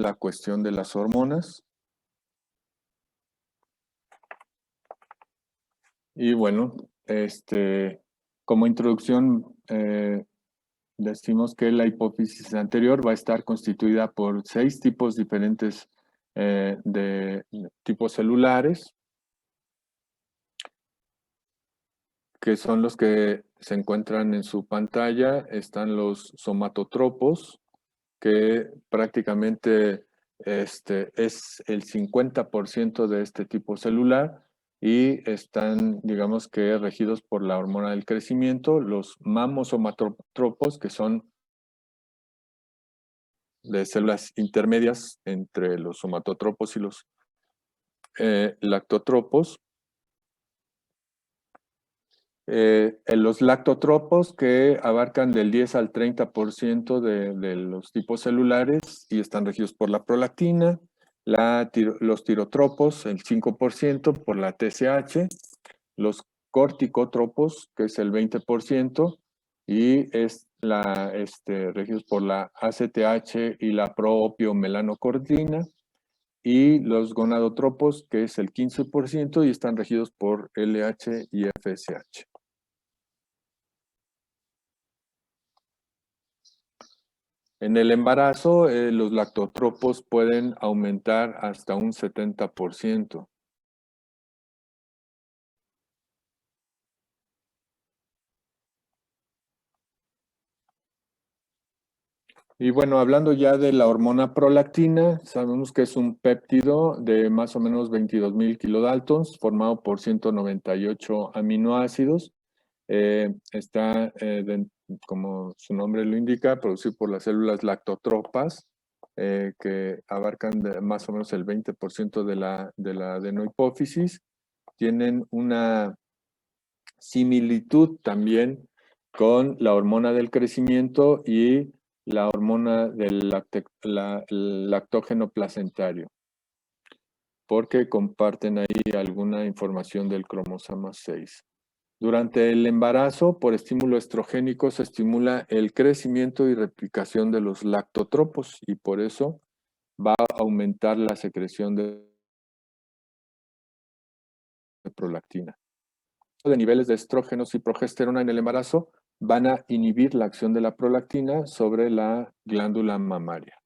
la cuestión de las hormonas. Y bueno, como introducción, decimos que la hipófisis anterior va a estar constituida por 6 tipos diferentes de tipos celulares, que son los que se encuentran en su pantalla. Están los somatotropos, que prácticamente es el 50% de este tipo celular y están, digamos que, regidos por la hormona del crecimiento. Los mamosomatotropos, que son de células intermedias entre los somatotropos y los lactotropos. Los lactotropos, que abarcan del 10 al 30% de los tipos celulares y están regidos por la prolactina. Los tirotropos, el 5% por la TSH. Los corticotropos, que es el 20%, y regidos por la ACTH y la proopiomelanocordina. Y los gonadotropos, que es el 15%, y están regidos por LH y FSH. En el embarazo, los lactotropos pueden aumentar hasta un 70%. Y bueno, hablando ya de la hormona prolactina, sabemos que es un péptido de más o menos 22,000 kilodaltons, formado por 198 aminoácidos. Está, como su nombre lo indica, producido por las células lactotropas, que abarcan más o menos el 20% de la adenohipófisis. Tienen una similitud también con la hormona del crecimiento y la hormona del lactógeno placentario, porque comparten ahí alguna información del cromosoma 6. Durante el embarazo, por estímulo estrogénico, se estimula el crecimiento y replicación de los lactotropos y por eso va a aumentar la secreción de prolactina. De niveles de estrógenos y progesterona en el embarazo van a inhibir la acción de la prolactina sobre la glándula mamaria.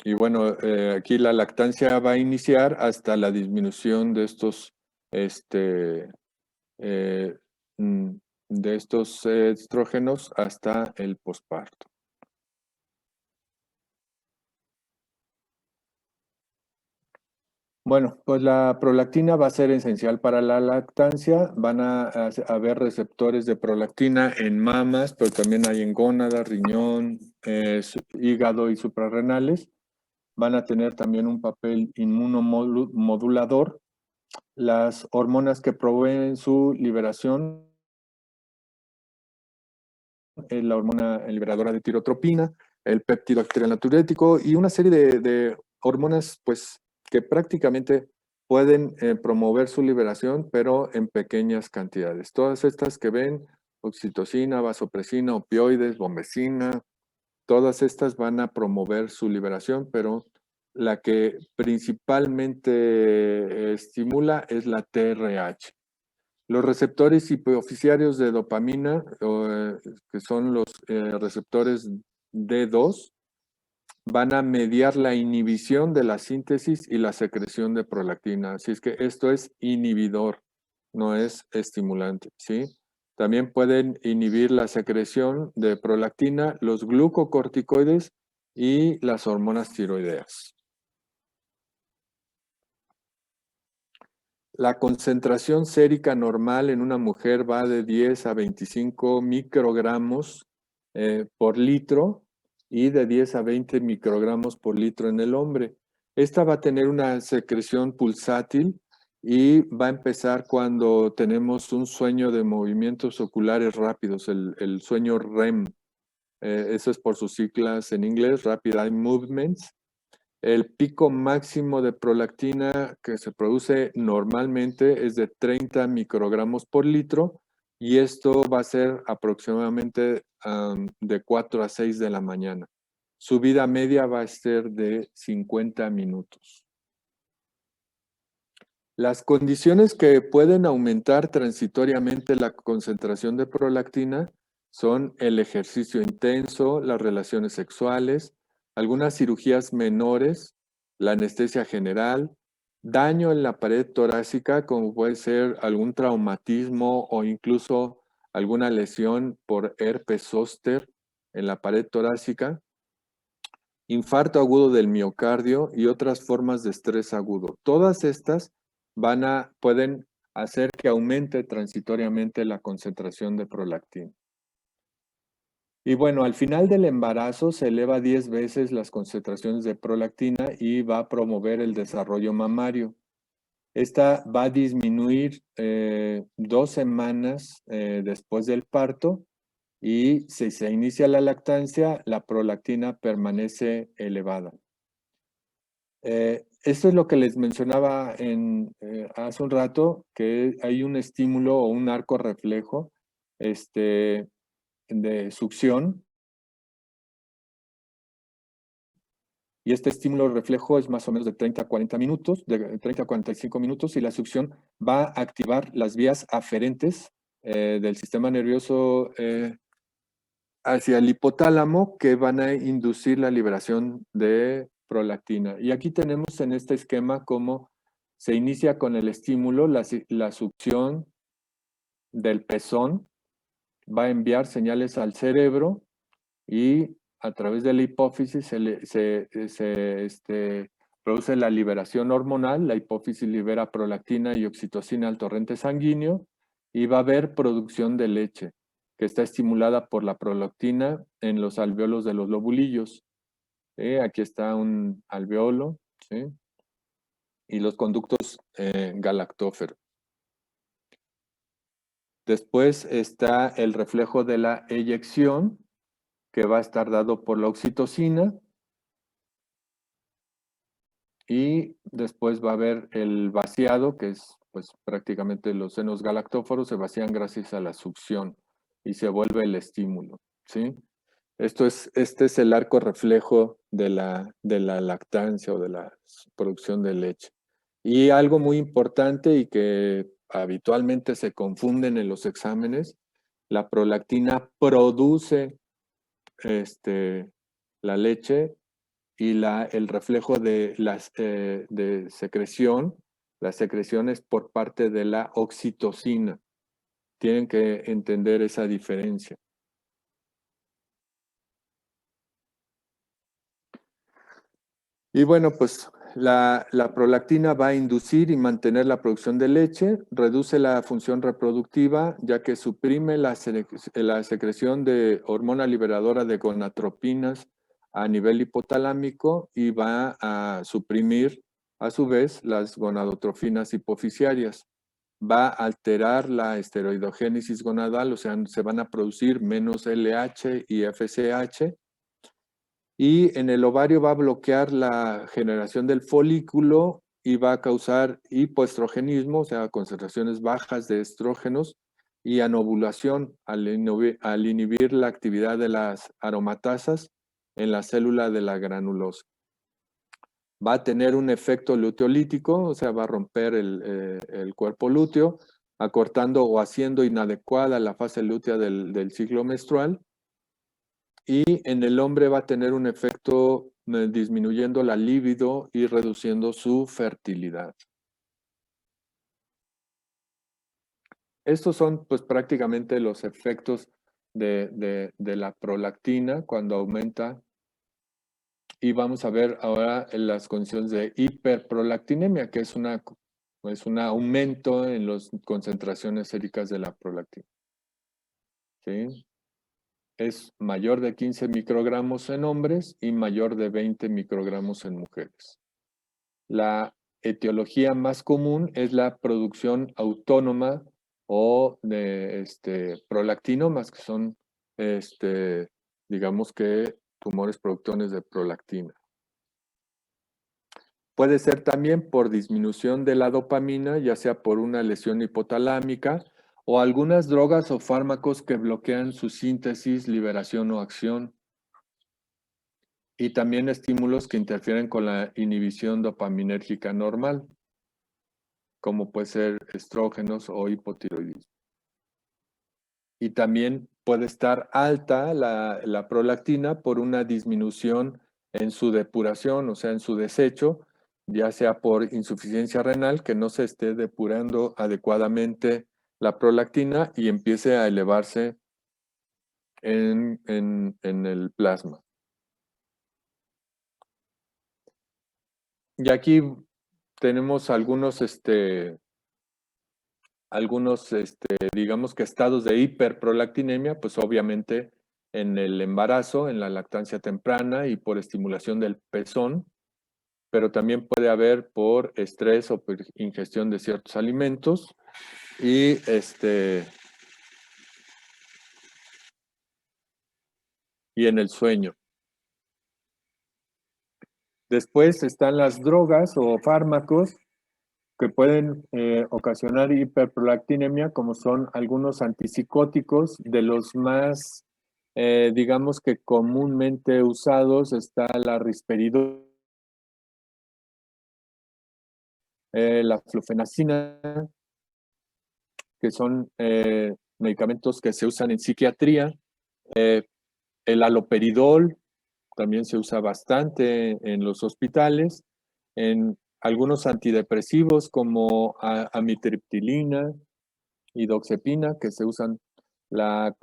Y bueno, aquí la lactancia va a iniciar hasta la disminución de estos, eh, mm, de estos estrógenos hasta el posparto. Bueno, pues la prolactina va a ser esencial para la lactancia. Van a haber receptores de prolactina en mamas, pero también hay en gónada, riñón, hígado y suprarrenales. Van a tener también un papel inmunomodulador. Las hormonas que proveen su liberación es la hormona liberadora de tirotropina, el péptido bacterial natriurético y una serie de hormonas, pues, que prácticamente pueden promover su liberación, pero en pequeñas cantidades. Todas estas que ven, oxitocina, vasopresina, opioides, bombecina, todas estas van a promover su liberación, pero la que principalmente estimula es la TRH. Los receptores hipoficiarios de dopamina, que son los receptores D2, van a mediar la inhibición de la síntesis y la secreción de prolactina. Así es que esto es inhibidor, no es estimulante, ¿sí? También pueden inhibir la secreción de prolactina, los glucocorticoides y las hormonas tiroideas. La concentración sérica normal en una mujer va de 10 a 25 microgramos por litro y de 10 a 20 microgramos por litro en el hombre. Esta va a tener una secreción pulsátil y va a empezar cuando tenemos un sueño de movimientos oculares rápidos, el sueño REM. eso es por sus siglas en inglés, Rapid Eye Movements. El pico máximo de prolactina que se produce normalmente es de 30 microgramos por litro y esto va a ser aproximadamente de 4 a 6 de la mañana. Su vida media va a ser de 50 minutos. Las condiciones que pueden aumentar transitoriamente la concentración de prolactina son el ejercicio intenso, las relaciones sexuales, algunas cirugías menores, la anestesia general, daño en la pared torácica, como puede ser algún traumatismo o incluso alguna lesión por herpes zóster en la pared torácica, infarto agudo del miocardio y otras formas de estrés agudo. Todas estas pueden hacer que aumente transitoriamente la concentración de prolactina. Y bueno, al final del embarazo se eleva 10 veces las concentraciones de prolactina y va a promover el desarrollo mamario. Esta va a disminuir 2 semanas después del parto y si se inicia la lactancia, la prolactina permanece elevada. Esto es lo que les mencionaba hace un rato, que hay un estímulo o un arco reflejo de succión. Y este estímulo reflejo es más o menos de 30 a 40 minutos, de 30 a 45 minutos, y la succión va a activar las vías aferentes del sistema nervioso hacia el hipotálamo que van a inducir la liberación de prolactina. Y aquí tenemos en este esquema cómo se inicia con el estímulo, la succión del pezón va a enviar señales al cerebro y a través de la hipófisis se produce la liberación hormonal. La hipófisis libera prolactina y oxitocina al torrente sanguíneo y va a haber producción de leche que está estimulada por la prolactina en los alveolos de los lobulillos. Aquí está un alveolo, ¿sí? Y los conductos galactóferos. Después está el reflejo de la eyección, que va a estar dado por la oxitocina. Y después va a haber el vaciado, que es pues prácticamente los senos galactóforos se vacían gracias a la succión y se vuelve el estímulo, ¿sí? Este es el arco reflejo de la lactancia o de la producción de leche. Y algo muy importante y que habitualmente se confunden en los exámenes, la prolactina produce la leche y el reflejo de secreción, las secreciones por parte de la oxitocina. Tienen que entender esa diferencia. Y bueno, pues la prolactina va a inducir y mantener la producción de leche, reduce la función reproductiva, ya que suprime la secreción de hormona liberadora de gonadotropinas a nivel hipotalámico y va a suprimir, a su vez, las gonadotrofinas hipofisiarias. Va a alterar la esteroidogénesis gonadal, o sea, se van a producir menos LH y FSH, y en el ovario va a bloquear la generación del folículo y va a causar hipoestrogenismo, o sea, concentraciones bajas de estrógenos y anovulación al inhibir la actividad de las aromatasas en la célula de la granulosa. Va a tener un efecto luteolítico, o sea, va a romper el cuerpo lúteo, acortando o haciendo inadecuada la fase lútea del ciclo menstrual. Y en el hombre va a tener un efecto disminuyendo la libido y reduciendo su fertilidad. Estos son pues prácticamente los efectos de la prolactina cuando aumenta. Y vamos a ver ahora las condiciones de hiperprolactinemia, que es un aumento en las concentraciones séricas de la prolactina. ¿Sí? Es mayor de 15 microgramos en hombres y mayor de 20 microgramos en mujeres. La etiología más común es la producción autónoma o de prolactinomas, que son digamos que tumores productores de prolactina. Puede ser también por disminución de la dopamina, ya sea por una lesión hipotalámica o algunas drogas o fármacos que bloquean su síntesis, liberación o acción. Y también estímulos que interfieren con la inhibición dopaminérgica normal, como puede ser estrógenos o hipotiroidismo. Y también puede estar alta la prolactina por una disminución en su depuración, o sea, en su desecho, ya sea por insuficiencia renal, que no se esté depurando adecuadamente la prolactina y empiece a elevarse en el plasma. Y aquí tenemos algunos, digamos que estados de hiperprolactinemia, pues obviamente en el embarazo, en la lactancia temprana y por estimulación del pezón, pero también puede haber por estrés o por ingestión de ciertos alimentos y y en el sueño. Después están las drogas o fármacos que pueden ocasionar hiperprolactinemia, como son algunos antipsicóticos. De los más, digamos que comúnmente usados está la risperidona, la flufenacina, que son medicamentos que se usan en psiquiatría. Eh, el haloperidol también se usa bastante en los hospitales. En algunos antidepresivos como amitriptilina y doxepina, que se usan la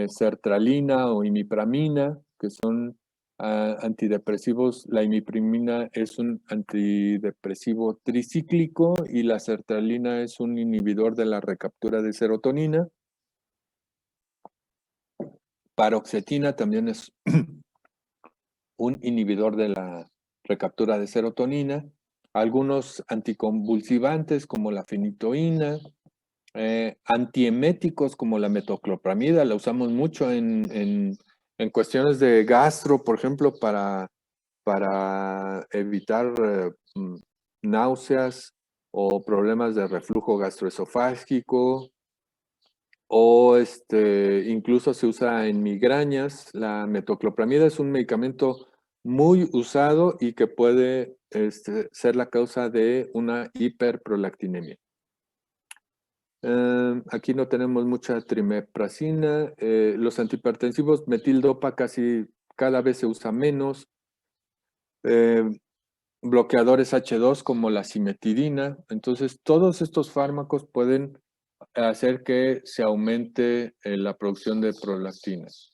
sertralina o imipramina, que son antidepresivos. La imipramina es un antidepresivo tricíclico y la sertralina es un inhibidor de la recaptura de serotonina. Paroxetina también es un inhibidor de la recaptura de serotonina. Algunos anticonvulsivantes como la fenitoína, antieméticos como la metoclopramida, la usamos mucho en cuestiones de gastro, por ejemplo, para evitar náuseas o problemas de reflujo gastroesofágico, o incluso se usa en migrañas. La metoclopramida es un medicamento muy usado y que puede ser la causa de una hiperprolactinemia. Aquí no tenemos mucha trimeprazina. Los antihipertensivos, metildopa casi cada vez se usa menos. Eh, bloqueadores H2 como la cimetidina. Entonces, todos estos fármacos pueden hacer que se aumente la producción de prolactinas.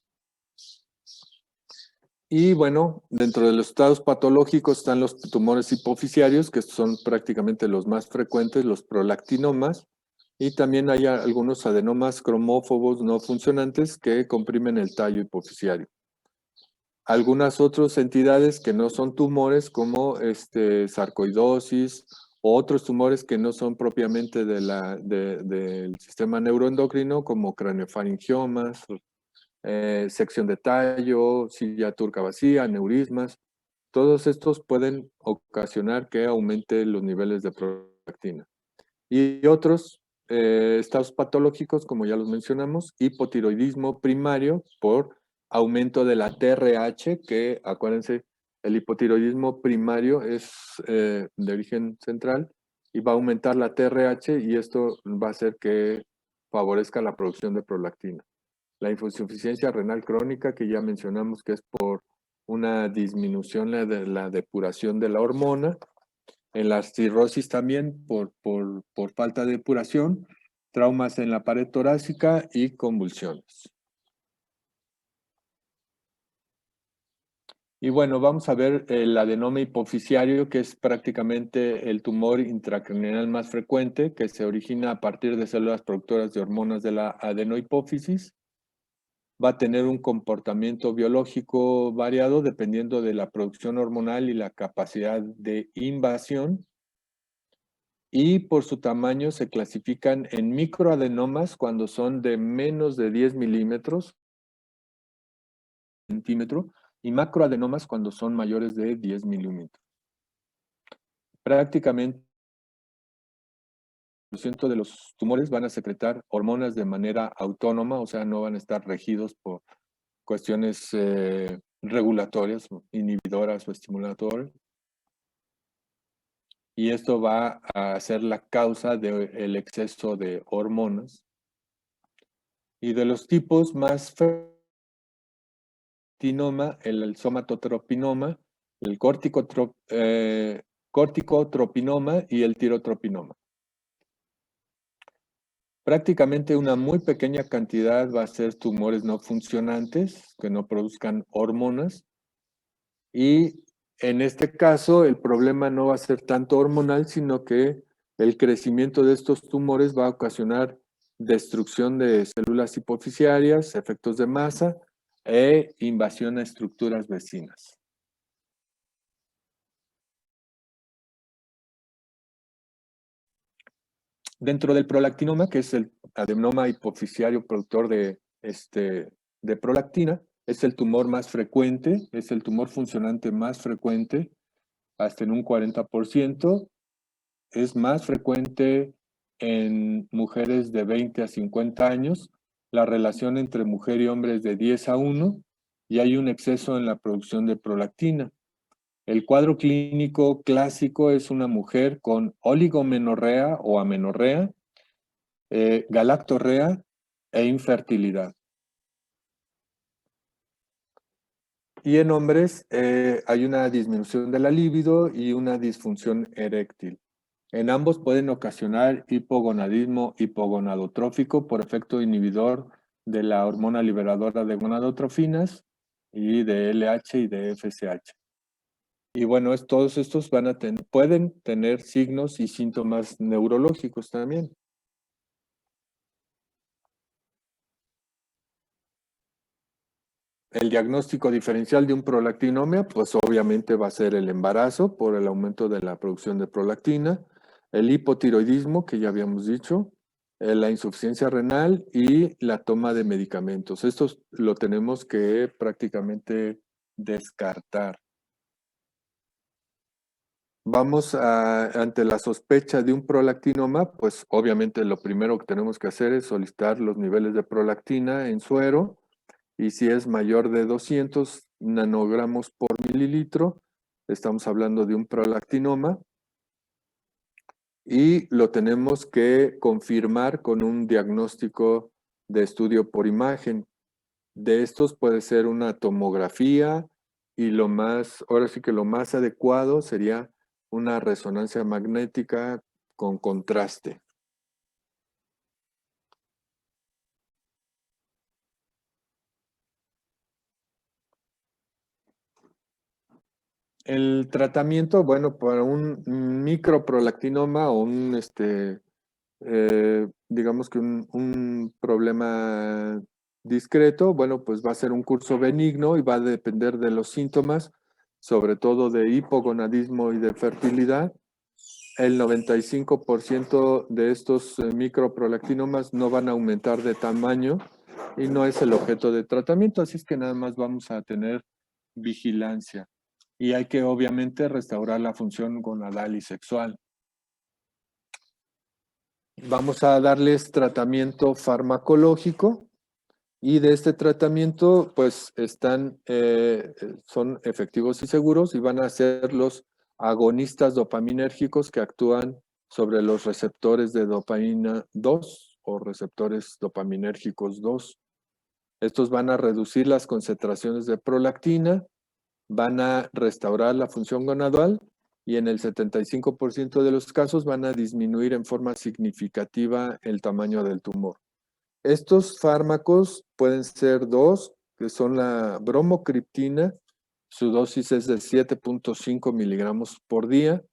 Y bueno, dentro de los estados patológicos están los tumores hipoficiarios, que son prácticamente los más frecuentes, los prolactinomas, y también hay algunos adenomas cromófobos no funcionantes que comprimen el tallo hipoficiario. Algunas otras entidades que no son tumores, como sarcoidosis o otros tumores que no son propiamente del sistema neuroendocrino, como craneofaringiomas, sección de tallo, silla turca vacía, aneurismas. Todos estos pueden ocasionar que aumente los niveles de prolactina. Y otros estados patológicos, como ya los mencionamos, hipotiroidismo primario por aumento de la TRH, que acuérdense, el hipotiroidismo primario es de origen central y va a aumentar la TRH y esto va a hacer que favorezca la producción de prolactina. La insuficiencia renal crónica, que ya mencionamos que es por una disminución de la depuración de la hormona. En la cirrosis también por falta de depuración, traumas en la pared torácica y convulsiones. Y bueno, vamos a ver el adenoma hipoficiario, que es prácticamente el tumor intracraneal más frecuente, que se origina a partir de células productoras de hormonas de la adenohipófisis. Va a tener un comportamiento biológico variado dependiendo de la producción hormonal y la capacidad de invasión. Y por su tamaño se clasifican en microadenomas cuando son de menos de 10 milímetros centímetro, y macroadenomas cuando son mayores de 10 milímetros. Prácticamente el 100% de los tumores van a secretar hormonas de manera autónoma, o sea, no van a estar regidos por cuestiones regulatorias, inhibidoras o estimulatorias. Y esto va a ser la causa del exceso de hormonas. Y de los tipos más el somatotropinoma, el corticotropinoma y el tirotropinoma. Prácticamente una muy pequeña cantidad va a ser tumores no funcionantes, que no produzcan hormonas. Y en este caso, el problema no va a ser tanto hormonal, sino que el crecimiento de estos tumores va a ocasionar destrucción de células hipoficiarias, efectos de masa e invasión a estructuras vecinas. Dentro del prolactinoma, que es el adenoma hipoficiario productor de prolactina, es el tumor más frecuente, es el tumor funcionante más frecuente, hasta en un 40%. Es más frecuente en mujeres de 20 a 50 años. La relación entre mujer y hombre es de 10:1 y hay un exceso en la producción de prolactina. El cuadro clínico clásico es una mujer con oligomenorrea o amenorrea, galactorrea e infertilidad. Y en hombres hay una disminución de la libido y una disfunción eréctil. En ambos pueden ocasionar hipogonadismo hipogonadotrófico por efecto inhibidor de la hormona liberadora de gonadotrofinas y de LH y de FSH. Y bueno, todos estos pueden tener signos y síntomas neurológicos también. El diagnóstico diferencial de un prolactinomia, pues obviamente va a ser el embarazo por el aumento de la producción de prolactina, el hipotiroidismo, que ya habíamos dicho, la insuficiencia renal y la toma de medicamentos. Estos lo tenemos que prácticamente descartar. Ante la sospecha de un prolactinoma, pues obviamente lo primero que tenemos que hacer es solicitar los niveles de prolactina en suero, y si es mayor de 200 nanogramos por mililitro, estamos hablando de un prolactinoma, y lo tenemos que confirmar con un diagnóstico de estudio por imagen. De estos puede ser una tomografía, y ahora sí que lo más adecuado sería una resonancia magnética con contraste. El tratamiento, bueno, para un microprolactinoma o digamos que un problema discreto, bueno, pues va a ser un curso benigno y va a depender de los síntomas, sobre todo de hipogonadismo y de fertilidad. El 95% de estos microprolactinomas no van a aumentar de tamaño y no es el objeto de tratamiento, así es que nada más vamos a tener vigilancia. Y hay que obviamente restaurar la función gonadal y sexual. Vamos a darles tratamiento farmacológico, y de este tratamiento pues son efectivos y seguros, y van a ser los agonistas dopaminérgicos que actúan sobre los receptores de dopamina 2 o receptores dopaminérgicos 2. Estos van a reducir las concentraciones de prolactina, van a restaurar la función gonadal, y en el 75% de los casos van a disminuir en forma significativa el tamaño del tumor. Estos fármacos pueden ser dos, que son la bromocriptina, su dosis es de 7.5 miligramos por día,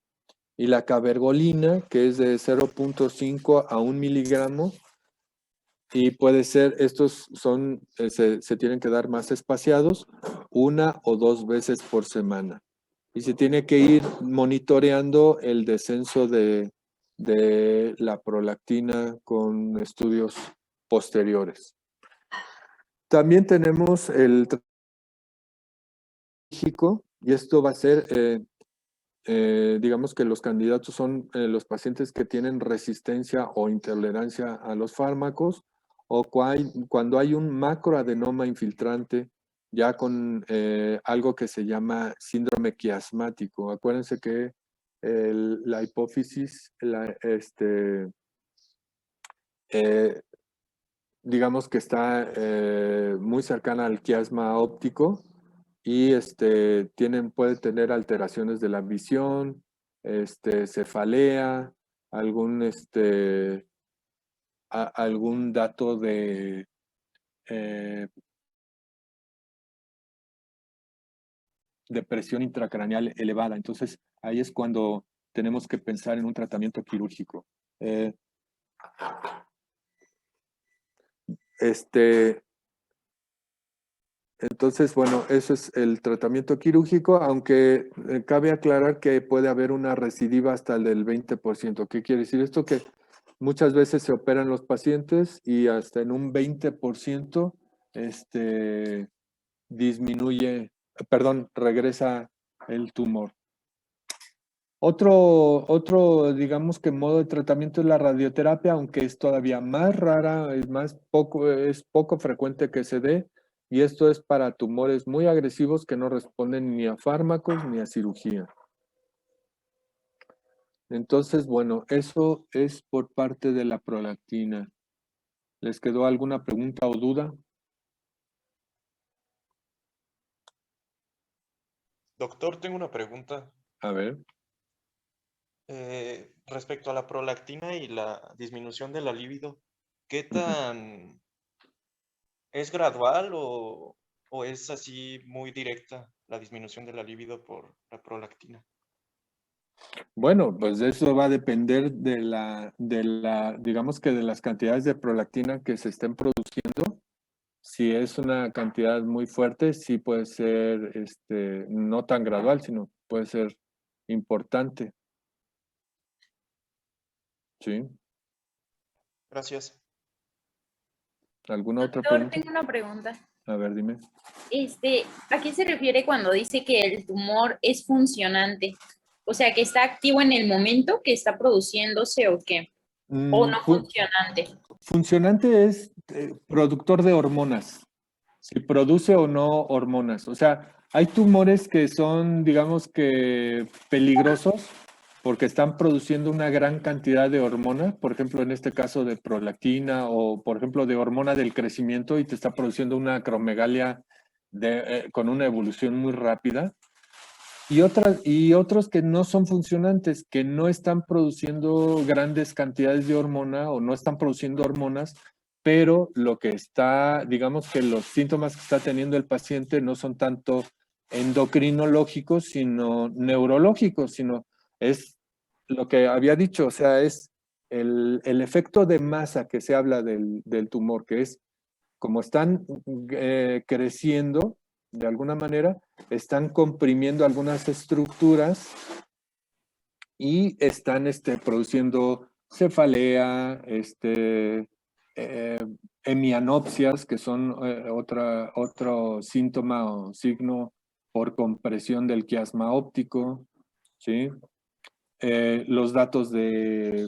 y la cabergolina, que es de 0.5 a 1 miligramo, y estos se tienen que dar más espaciados, 1 o 2 veces por semana. Y se tiene que ir monitoreando el descenso de la prolactina con estudios posteriores. También tenemos el quirúrgico, y esto va a ser, digamos que los candidatos son los pacientes que tienen resistencia o intolerancia a los fármacos, o cuando hay un macroadenoma infiltrante, ya con algo que se llama síndrome quiasmático. Acuérdense que la hipófisis, digamos que está muy cercana al quiasma óptico, y puede tener alteraciones de la visión, cefalea, algún dato de presión intracraneal elevada. Entonces, ahí es cuando tenemos que pensar en un tratamiento quirúrgico. Entonces, bueno, eso es el tratamiento quirúrgico, aunque cabe aclarar que puede haber una recidiva hasta el del 20%. ¿Qué quiere decir esto? Que muchas veces se operan los pacientes y hasta en un 20% regresa el tumor. Otro, digamos que modo de tratamiento es la radioterapia, aunque es todavía más rara, es poco frecuente que se dé, y esto es para tumores muy agresivos que no responden ni a fármacos ni a cirugía. Entonces, bueno, eso es por parte de la prolactina. ¿Les quedó alguna pregunta o duda? Doctor, tengo una pregunta. A ver. Respecto a la prolactina y la disminución de la libido, ¿qué tan es gradual o es así muy directa la disminución de la libido por la prolactina? Bueno, pues eso va a depender digamos que de las cantidades de prolactina que se estén produciendo. Si es una cantidad muy fuerte, sí puede ser, no tan gradual, sino puede ser importante. ¿Sí? Gracias. ¿Alguna otra Doctor, pregunta? tengo una pregunta. A ver, dime. ¿A qué se refiere cuando dice que el tumor es funcionante? O sea, que está activo en el momento que está produciéndose o qué. O no funcionante. Funcionante es productor de hormonas. Si produce o no hormonas. O sea, hay tumores que son, digamos que peligrosos porque están produciendo una gran cantidad de hormona, por ejemplo, en este caso de prolactina o, por ejemplo, de hormona del crecimiento, y te está produciendo una acromegalia con una evolución muy rápida. Y otros que no son funcionantes, que no están produciendo grandes cantidades de hormona o no están produciendo hormonas, pero lo que está, digamos que los síntomas que está teniendo el paciente no son tanto endocrinológicos, sino neurológicos, sino es lo que había dicho, o sea, es el efecto de masa que se habla del tumor, que es como están creciendo de alguna manera, están comprimiendo algunas estructuras y están produciendo cefalea, hemianopsias, que son otro síntoma o signo por compresión del quiasma óptico, ¿sí? Los datos de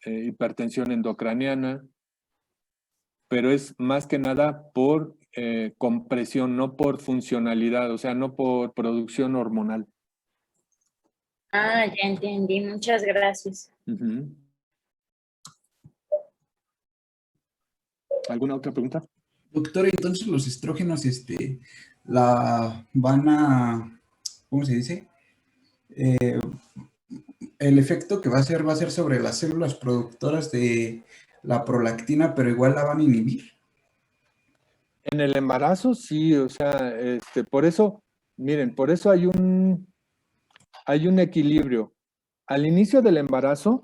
hipertensión endocraniana, pero es más que nada por compresión, no por funcionalidad, o sea, no por producción hormonal. Ah, ya entendí. Muchas gracias. ¿Alguna otra pregunta? Doctor, entonces los estrógenos, la van a, ¿cómo se dice? El efecto que va a ser sobre las células productoras de la prolactina, pero igual la van a inhibir. En el embarazo, sí, o sea, por eso, miren, por eso hay un equilibrio. Al inicio del embarazo,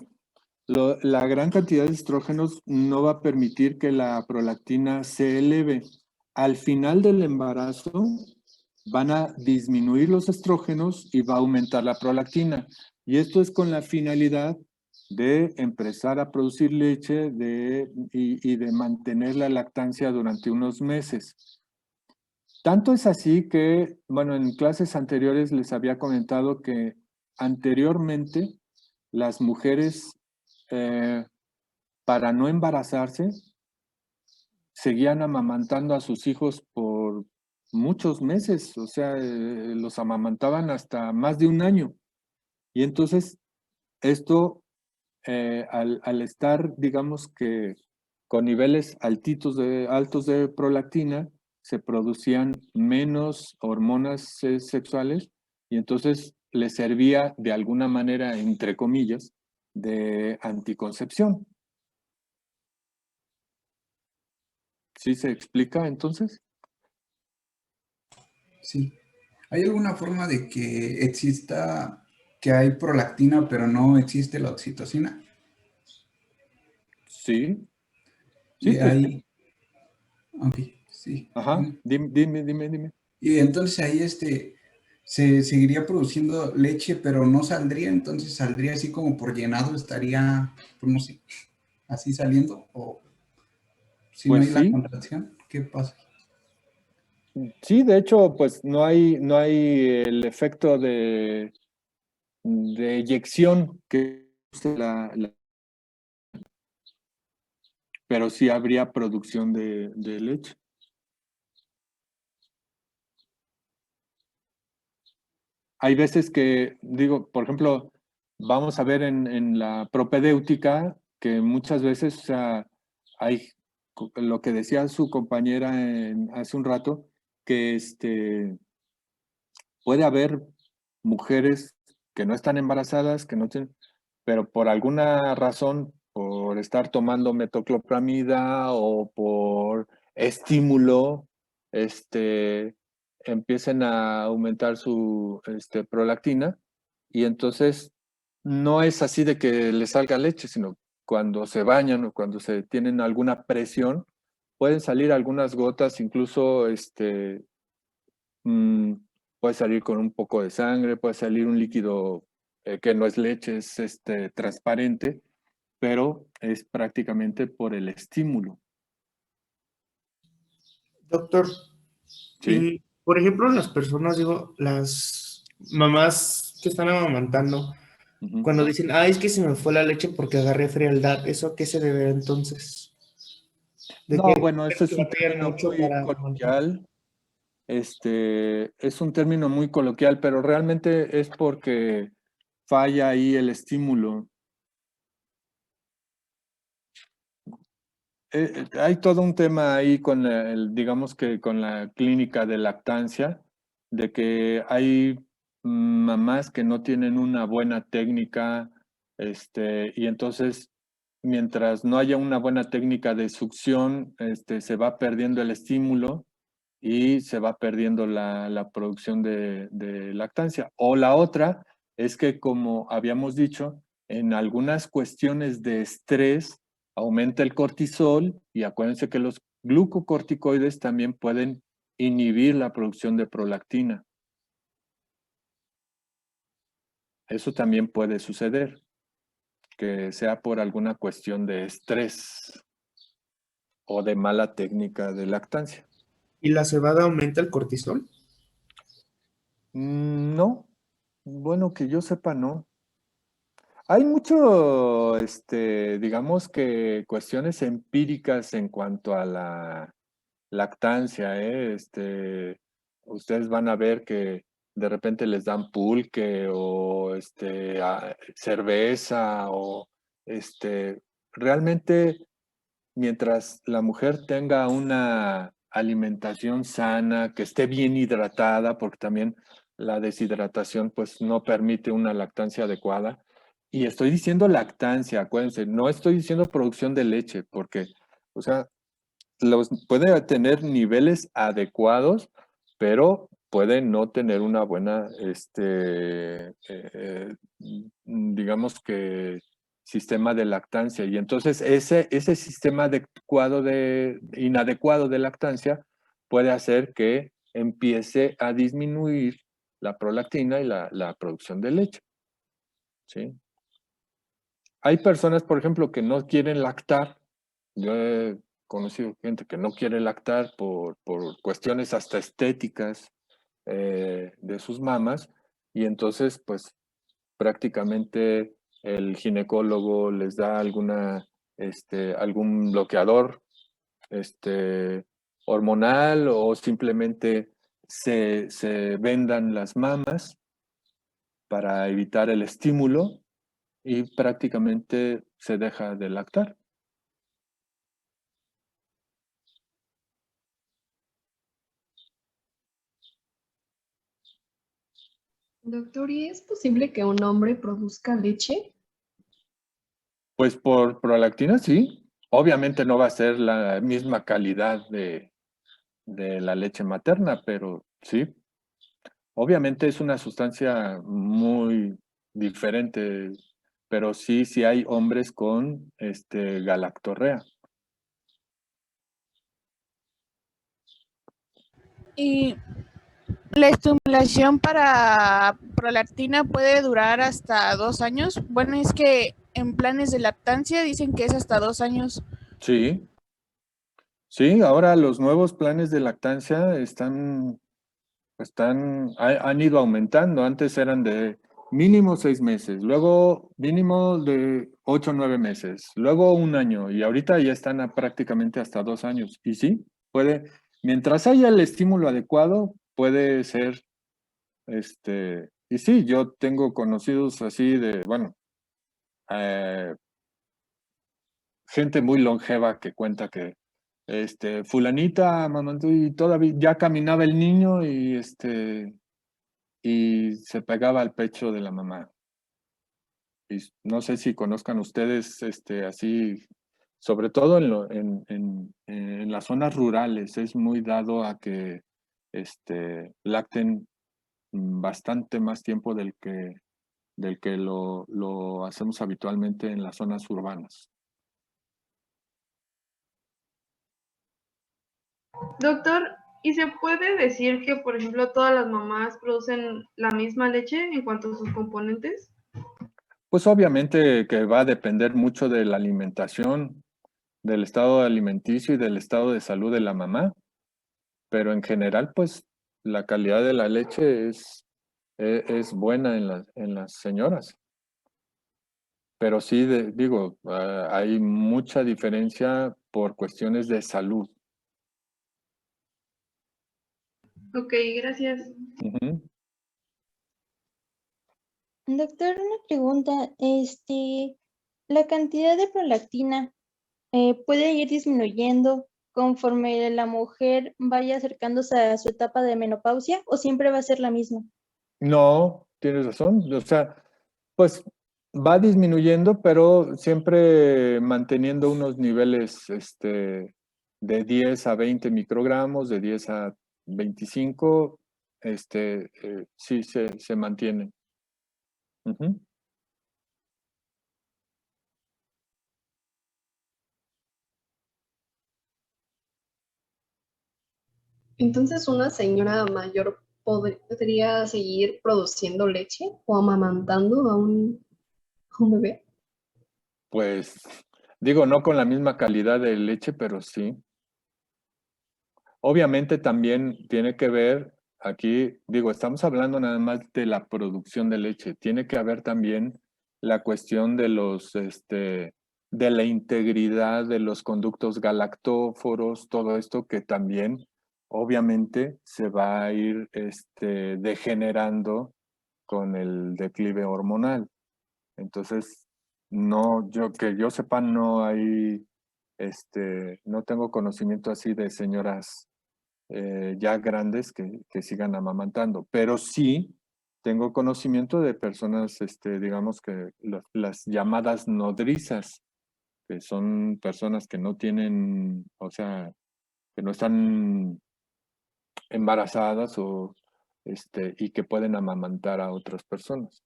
la gran cantidad de estrógenos no va a permitir que la prolactina se eleve. Al final del embarazo, van a disminuir los estrógenos y va a aumentar la prolactina. Y esto es con la finalidad de empezar a producir leche y de mantener la lactancia durante unos meses. Tanto es así que, bueno, en clases anteriores les había comentado que anteriormente las mujeres, para no embarazarse, seguían amamantando a sus hijos por muchos meses, o sea, los amamantaban hasta más de un año. Y entonces esto, al estar, digamos que con niveles altos de prolactina, se producían menos hormonas sexuales y entonces les servía de alguna manera, entre comillas, de anticoncepción. ¿Sí se explica entonces? Sí. ¿Hay alguna forma de que exista, que hay prolactina, pero no existe la oxitocina? Sí, sí, Y pues sí. ahí, ok, sí. Ajá, Bueno. dime. Y entonces ahí se seguiría produciendo leche, pero no saldría, entonces saldría así como por llenado, estaría, pues no sé, así saliendo, o si no Pues hay la sí, contracción, ¿qué pasa? sí, de hecho, pues no hay el efecto de eyección que produce pero sí habría producción de leche. Hay veces que, digo, por ejemplo, vamos a ver en la propedéutica que muchas veces, o sea, hay lo que decía su compañera hace un rato, que puede haber mujeres que no están embarazadas, que no tienen, pero por alguna razón, por estar tomando metoclopramida o por estímulo, empiecen a aumentar su prolactina y entonces no es así de que les salga leche, sino cuando se bañan o cuando se tienen alguna presión, pueden salir algunas gotas, incluso mm, puede salir con un poco de sangre, puede salir un líquido que no es leche, es transparente, pero es prácticamente por el estímulo, Doctor, ¿sí? y por ejemplo, las personas, digo, las mamás que están amamantando, Ujú. cuando dicen, ah, es que se me fue la leche porque agarré frialdad, ¿eso a qué se debe entonces? ¿De No, qué bueno, eso es que un batallan término mucho muy para amamantar? coloquial, es un término muy coloquial, pero realmente es porque falla ahí el estímulo. Hay todo un tema ahí con digamos que con la clínica de lactancia, de que hay mamás que no tienen una buena técnica, y entonces mientras no haya una buena técnica de succión, se va perdiendo el estímulo y se va perdiendo la producción de lactancia. O la otra es que, como habíamos dicho, en algunas cuestiones de estrés, aumenta el cortisol y acuérdense que los glucocorticoides también pueden inhibir la producción de prolactina. Eso también puede suceder, que sea por alguna cuestión de estrés o de mala técnica de lactancia. ¿Y la cebada aumenta el cortisol? No, bueno, que yo sepa, no. Hay mucho, digamos que cuestiones empíricas en cuanto a la lactancia, ¿eh? Ustedes van a ver que de repente les dan pulque o cerveza o realmente mientras la mujer tenga una alimentación sana, que esté bien hidratada, porque también la deshidratación pues no permite una lactancia adecuada. Y estoy diciendo lactancia, acuérdense, no estoy diciendo producción de leche, porque, o sea, puede tener niveles adecuados, pero puede no tener una buena, digamos que, sistema de lactancia. Y entonces ese sistema inadecuado de lactancia puede hacer que empiece a disminuir la prolactina y la producción de leche. ¿Sí? Hay personas, por ejemplo, que no quieren lactar. Yo he conocido gente que no quiere lactar por cuestiones hasta estéticas de sus mamas, y entonces pues prácticamente el ginecólogo les da algún bloqueador hormonal, o simplemente se vendan las mamas para evitar el estímulo y prácticamente se deja de lactar. Doctor, ¿y es posible que un hombre produzca leche? Pues por prolactina sí. Obviamente no va a ser la misma calidad de la leche materna, pero sí. Obviamente es una sustancia muy diferente, pero sí hay hombres con galactorrea. Y la estimulación para prolactina puede durar hasta 2 años. Bueno, es que en planes de lactancia dicen que es hasta 2 años. Sí, sí, ahora los nuevos planes de lactancia han ido aumentando. Antes eran de mínimo 6 meses, luego mínimo de 8 o 9 meses, luego 1 año, y ahorita ya están prácticamente hasta 2 años. Y sí, mientras haya el estímulo adecuado, puede ser, y sí, yo tengo conocidos así bueno, eh, gente muy longeva que cuenta que fulanita amamantó y todavía ya caminaba el niño y se pegaba al pecho de la mamá. Y no sé si conozcan ustedes así, sobre todo en las zonas rurales, es muy dado a que lacten bastante más tiempo del que lo hacemos habitualmente en las zonas urbanas. Doctor, ¿y se puede decir que, por ejemplo, todas las mamás producen la misma leche en cuanto a sus componentes? Pues obviamente que va a depender mucho de la alimentación, del estado alimenticio y del estado de salud de la mamá, pero en general, pues la calidad de la leche es buena en las señoras. Pero sí, digo, hay mucha diferencia por cuestiones de salud. Ok, gracias. Ujú. Doctor, una pregunta, la cantidad de prolactina puede ir disminuyendo conforme la mujer vaya acercándose a su etapa de menopausia, o siempre va a ser la misma. No, tienes razón. O sea, pues va disminuyendo, pero siempre manteniendo unos niveles de 10 a 20 microgramos, de 10 a 25, sí se mantienen. Ujú. Entonces, ¿una señora mayor podría seguir produciendo leche o amamantando a un bebé? Pues digo, no con la misma calidad de leche, pero sí. Obviamente también tiene que ver, aquí digo, estamos hablando nada más de la producción de leche, tiene que haber también la cuestión de la integridad de los conductos galactóforos, todo esto que también obviamente se va a ir degenerando con el declive hormonal. Entonces, no, que yo sepa, no hay, no tengo conocimiento así de señoras ya grandes que sigan amamantando, pero sí tengo conocimiento de personas, digamos que las llamadas nodrizas, que son personas que no tienen, o sea, que no están embarazadas y que pueden amamantar a otras personas.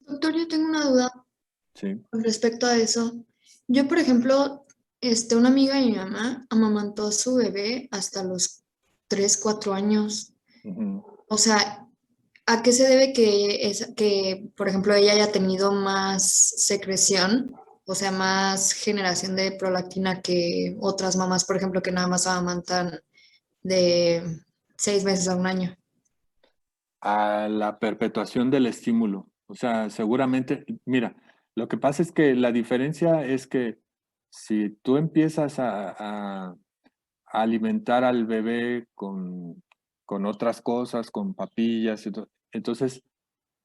Doctor, yo tengo una duda Sí. con respecto a eso. Yo, por ejemplo, una amiga de mi mamá amamantó a su bebé hasta los 3, 4 años. Ujú. O sea, ¿a qué se debe que, por ejemplo, ella haya tenido más secreción o sea, más generación de prolactina que otras mamás, por ejemplo, que nada más amamantan de 6 meses a un año. A la perpetuación del estímulo. O sea, seguramente, mira, lo que pasa es que la diferencia es que si tú empiezas a alimentar al bebé con otras cosas, con papillas, entonces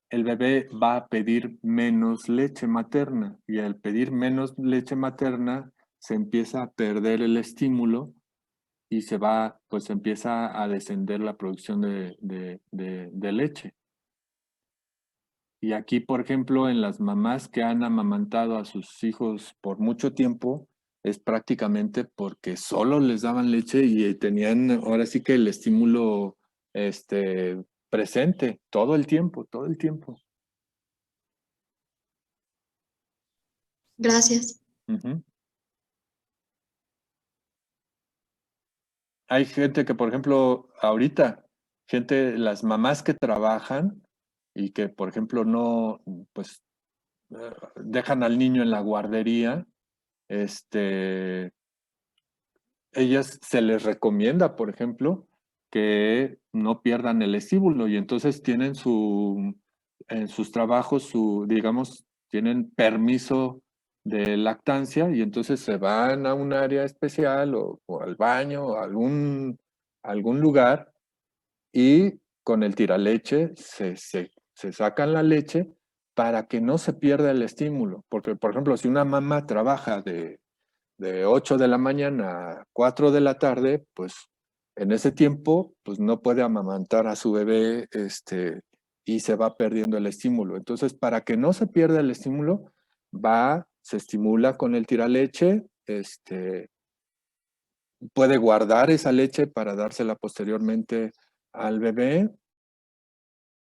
el bebé va a pedir menos leche materna y al pedir menos leche materna se empieza a perder el estímulo y pues empieza a descender la producción de leche. Y aquí, por ejemplo, en las mamás que han amamantado a sus hijos por mucho tiempo, es prácticamente porque solo les daban leche y tenían ahora sí que el estímulo presente todo el tiempo, todo el tiempo. Gracias. Ujú. Hay gente que, por ejemplo, ahorita, las mamás que trabajan y que, por ejemplo, no, pues, dejan al niño en la guardería, ellas se les recomienda, por ejemplo, que no pierdan el estímulo y entonces tienen en sus trabajos, digamos, tienen permiso de lactancia y entonces se van a un área especial o al baño o a algún lugar y con el tiraleche se sacan la leche para que no se pierda el estímulo. Porque, por ejemplo, si una mamá trabaja de 8 de la mañana a 4 de la tarde, pues en ese tiempo pues no puede amamantar a su bebé y se va perdiendo el estímulo. Entonces, para que no se pierda el estímulo, se estimula con el tiraleche, puede guardar esa leche para dársela posteriormente al bebé